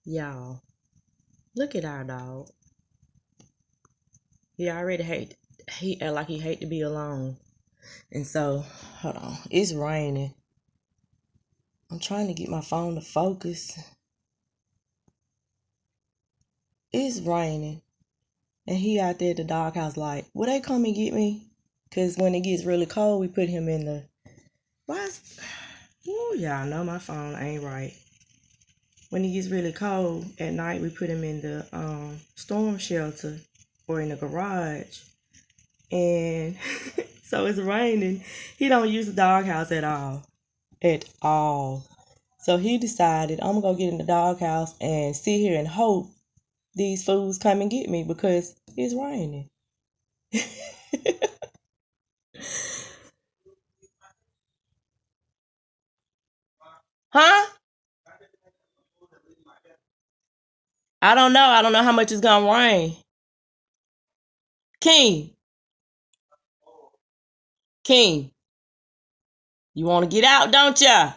Y'all, look at our dog. He already he act like he hate to be alone. And so, hold on. It's raining. I'm trying to get my phone to focus. It's raining. And he out there at the doghouse like, will they come and get me? Because when it gets really cold, we put him in the... Ooh, y'all know my phone ain't right. When it gets really cold at night, we put him in the storm shelter or in the garage. And so it's raining. He don't use the doghouse at all. At all. So he decided, I'm gonna go get in the doghouse and sit here and hope these fools come and get me because it's raining. Huh? I don't know. I don't know how much it's gonna rain. King, King, you want to get out, don't ya?